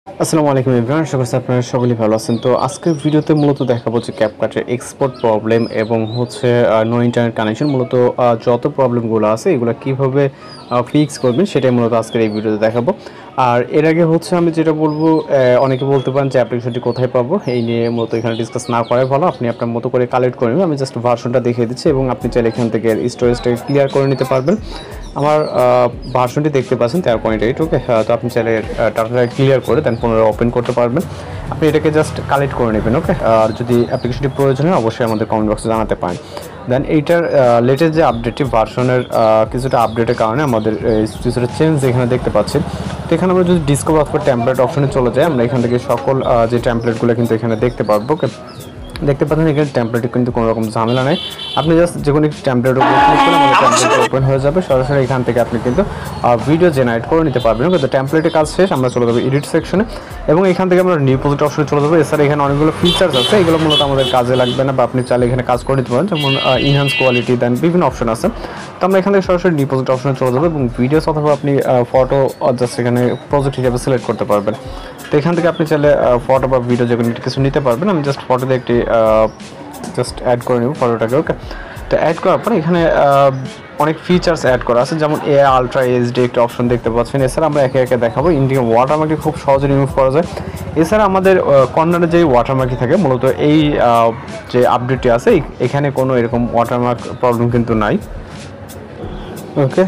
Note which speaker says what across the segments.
Speaker 1: আসসালামু আলাইকুম এভরিওয়ান, আশা করছি আপনারা সকলেই ভালো আছেন। তো আজকের ভিডিওতে মূলত দেখাবো যে ক্যাপকাটের এক্সপোর্ট প্রবলেম এবং হচ্ছে নো ইন্টারনেট কানেকশন, মূলত যত প্রবলেমগুলো আছে এগুলো কীভাবে ফিক্স করবেন সেটাই মূলত আজকের এই ভিডিওতে দেখাবো। আর এর আগে হচ্ছে আমি যেটা বলবো, অনেকে বলতে পারেন যে অ্যাপ্লিকেশনটি কোথায় পাবো, এই নিয়ে মূলত এখানে ডিসকাস না করাই ভালো। আপনি আপনার মতো করে কালেক্ট করে নেবেন। আমি জাস্ট ভার্সনটা দেখিয়ে দিচ্ছি এবং আপনি চাইলে এখান থেকে স্টোরেজটাকে ক্লিয়ার করে নিতে পারবেন। আমার ভার্সনটি দেখতে পাচ্ছেন 13.8। ওকে, তো আপনি চাইলে ডাটাটা ক্লিয়ার করে দেন পুনরায় ওপেন করতে পারবেন। আপনি এটাকে জাস্ট কালেক্ট করে নেবেন। ওকে, আর যদি অ্যাপ্লিকেশনটি প্রয়োজন হয় অবশ্যই আমাদের কমেন্ট বক্সে জানাতে পারেন। দেন এইটার লেটেস্ট যে আপডেটটি ভার্সনের কিছুটা আপডেটের কারণে আমাদের কিছুটা চেঞ্জ এখানে দেখতে পাচ্ছি। তো এখানে আমরা যদি ডিসকভার অথবা টেমপ্লেট অপশনে চলে যাই, আমরা এখান থেকে সকল যে টেমপ্লেটগুলো কিন্তু এখানে দেখতে পারবো। ওকে, দেখতে পাচ্ছেন এখানে টেমপ্লেটে কিন্তু কোনো রকম ঝামেলা নেই। আপনি জাস্ট যে কোনো একটি টেমপ্লেটের উপর ক্লিক করলে আমাদের টেমপ্লেট ওপেন হয়ে যাবে। সরাসরি এখান থেকে আপনি কিন্তু ভিডিও জেনারেট করে নিতে পারবেন। ওকে, তো টেমপ্লেটের কাজ শেষ, আমরা চলে যাবো এডিট সেকশনে এবং এখান থেকে আমরা নিউ প্রজেক্ট অপশনে চলে যাবো। এছাড়া এখানে অনেকগুলো ফিচার্স আছে, এগুলো মূলত আমাদের কাজে লাগবে না, বা আপনি চাইলে এখানে কাজ করে নিতে পারেন, যেমন ইনহ্যান্স কোয়ালিটি, দেন বিভিন্ন অপশন আছে। তো আমরা এখান থেকে সরাসরি নিউ প্রজেক্ট অপশনে চলে যাবো এবং ভিডিওস অথবা আপনি ফটো জাস্ট এখানে প্রজেক্ট হিসেবে সিলেক্ট করতে পারবেন। তো এখান থেকে আপনি চাইলে ফটো বা ভিডিও যে কোনো কিছু নিতে পারবেন। আমি জাস্ট ফটোতে একটি জাস্ট অ্যাড করে নেব ফটোটাকে। ওকে, তো অ্যাড করার পর এখানে অনেক ফিচার্স অ্যাড করা আছে, যেমন এআই আলট্রা এইচডি একটা অপশন দেখতে পাচ্ছেন। এছাড়া আমরা একে একে দেখাবো। ইন্ডিয়ান ওয়াটারমার্কটি খুব সহজে রিমুভ করা যায়। এছাড়া আমাদের কর্নারে যে ওয়াটারমার্কই থাকে, মূলত এই যে আপডেটটি আছে এখানে কোনো এরকম ওয়াটারমার্ক প্রবলেম কিন্তু নাই। ওকে,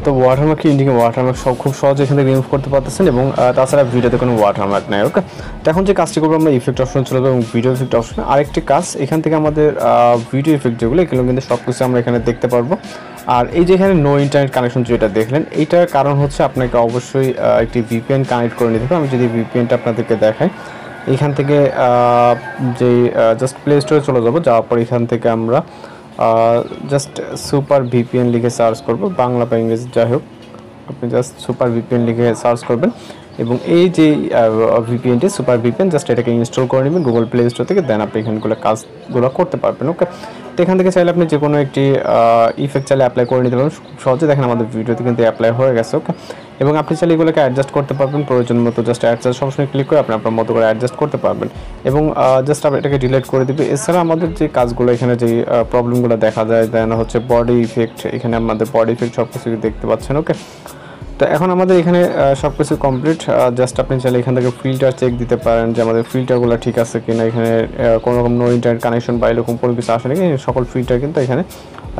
Speaker 1: তো ওয়াটারমার্ক ইন্ডিয়ান ওয়াটারমার্ক সব খুব সহজে এখান থেকে রিমুভ করতে পারতেছেন এবং তাছাড়া ভিডিওতে কোনো ওয়াটারমার্ক নেই। ওকে, তো এখন যে কাজটি করবো, আমরা ইফেক্ট অপশন চলে যাবো এবং ভিডিও ইফেক্ট অপশনে আরেকটি কাজ, এখান থেকে আমাদের ভিডিও ইফেক্ট যেগুলো এগুলো কিন্তু সব কিছু আমরা এখানে দেখতে পারবো। আর এই যে এখানে নো ইন্টারনেট কানেকশন যেটা দেখলেন, এইটার কারণ হচ্ছে আপনাকে অবশ্যই একটি ভিপিএন কানেক্ট করে নিতে হবে। আমি যদি ভিপিএনটা আপনাদেরকে দেখাই, এইখান থেকে যেই জাস্ট প্লে স্টোরে চলে যাবো, যাওয়ার পর এখান থেকে আমরা জাস্ট সুপার ভিপিএন লিখে সার্চ করব, বাংলা বা ইংরেজি যাই হোক, আপনি জাস্ট সুপার ভিপিএন লিখে সার্চ করবেন এবং এই যে ভিপিএনটি সুপার ভিপিএন, জাস্ট এটাকে ইনস্টল করে নেবেন গুগল প্লে স্টোর থেকে। দেন আপনি এখানগুলো কাজগুলো করতে পারবেন। ওকে, তো এখান থেকে চাইলে আপনি যে কোনো একটি ইফেক্ট চাইলে অ্যাপ্লাই করে নিতে পারবেন খুব সহজে। দেখেন আমাদের ভিডিওতে কিন্তু অ্যাপ্লাই হয়ে গেছে। ওকে, এবং আপনি চাইলে এগুলোকে অ্যাডজাস্ট করতে পারবেন প্রয়োজন মতো। জাস্ট অ্যাডজাস্ট সবসময় ক্লিক করে আপনি আপনার মতো করে অ্যাডজাস্ট করতে পারবেন এবং জাস্ট আপনি এটাকে ডিলিট করে দিবে। এছাড়া আমাদের যে কাজগুলো এখানে যে প্রবলেমগুলো দেখা যায়, দেন হচ্ছে বডি ইফেক্ট, এখানে আমাদের বডি ইফেক্ট সব কিছু দেখতে পাচ্ছেন। ওকে, তো এখন আমাদের এখানে সব কিছু কমপ্লিট। জাস্ট আপনি চাইলে এখান থেকে ফিল্টার চেক দিতে পারেন যে আমাদের ফিল্টারগুলো ঠিক আছে কিনা, এখানে কোনো রকম নো ইন্টারনেট কানেকশন বা এরকম কোনো কিছু আসে নাকি, সকল ফিল্টার কিন্তু এখানে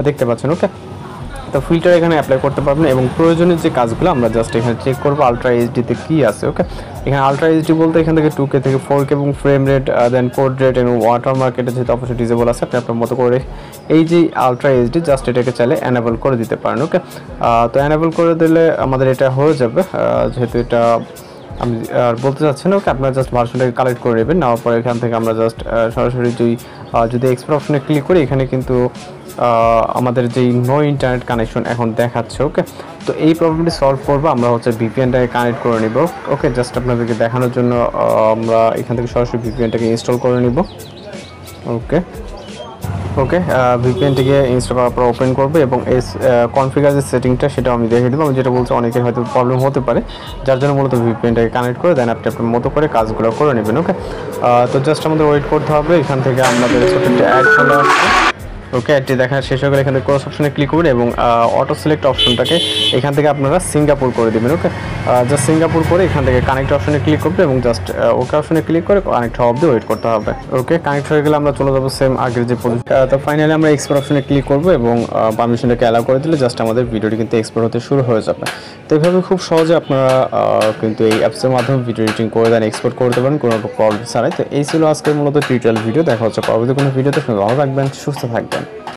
Speaker 1: দেখতে পাচ্ছেন। ওকে, তো ফিল্টার এখানে অ্যাপ্লাই করতে পারবেন এবং প্রয়োজনীয় যে কাজগুলো আমরা জাস্ট এখানে চেক করবো আলট্রা এইচডিতে কী আছে। ওকে, এখানে আলট্রা এইচডি বলতে এখান থেকে 2K থেকে 4K এবং ফ্রেম রেট, দেন কোড রেট এবং ওয়াটার মার্কেটে যেহেতু অবশ্যই ডিজেবল আছে, আপনি আপনার মতো করে এই যে আলট্রা এইচডি জাস্ট এটাকে চাইলে অ্যানেবল করে দিতে পারেন। ওকে, তো অ্যানেবল করে দিলে আমাদের এটা হয়ে যাবে। যেহেতু এটা আমি আর বলতে চাচ্ছি না। ওকে, আপনারা জাস্ট ভার্সনটাকে কালেক্ট করে নেবেন। নেওয়ার পরে এখান থেকে আমরা জাস্ট সরাসরি যদি এক্সপোর্ট অপশনে ক্লিক করি, এখানে কিন্তু আমাদের যেই নো ইন্টারনেট কানেকশন এখন দেখাচ্ছে। ওকে, তো এই প্রবলেমটি সলভ করবো আমরা হচ্ছে ভিপিএনটাকে কানেক্ট করে নিব। ওকে, জাস্ট আপনাদেরকে দেখানোর জন্য আমরা এখান থেকে সরাসরি ভিপিএনটাকে ইনস্টল করে নিব। ওকে, ভিপিএনটিকে ইনস্টল করার পর ওপেন করবে এবং এই কনফিগার যে সেটিংটা সেটা আমি দেখে দেবো। আমি যেটা বলছি অনেকের হয়তো প্রবলেম হতে পারে, যার জন্য মূলত ভিপিএনটাকে কানেক্ট করে দেন আপনি আপনার মতো করে কাজগুলো করে নেবেন। ওকে, তো জাস্ট আমাদের ওয়েট করতে হবে। এখান থেকে আমাদের ছোটো একটা অ্যাড চলে আসছে। ওকে, অ্যাডটি দেখা শেষ হয়ে গেলে এখানে ক্রস অপশনে ক্লিক করবেন এবং অটো সিলেক্ট অপশনটাকে এখান থেকে আপনারা সিঙ্গাপুর করে দেবেন। ওকে, জাস্ট সিঙ্গাপুর করে এখান থেকে কানেক্ট অপশনে ক্লিক করবেন এবং জাস্ট ওকে অপশনে ক্লিক করে কানেক্ট হওয়া অবধি ওয়েট করতে হবে। ওকে, কানেক্ট হয়ে গেলে আমরা চলে যাবো সেম আগের যে পজিশন। তো ফাইনালি আমরা এক্সপোর্ট অপশনে ক্লিক করবো এবং পারমিশনটাকে অ্যালাউ করে দিলে জাস্ট আমাদের ভিডিওটি কিন্তু এক্সপোর্ট হতে শুরু হয়ে যাবে। তো এইভাবে খুব সহজে আপনারা কিন্তু এই অ্যাপসের মাধ্যমে ভিডিও এডিটিং করে দেন এক্সপোর্ট করতে পারেন কোনো প্রবলেম ছাড়াই। তো এই ছিল আজকের মূলত টিউটোরিয়াল ভিডিও। দেখা হচ্ছে পরবর্তী কোনো ভিডিওতে। ভালো থাকবেন, সুস্থ থাকবেন।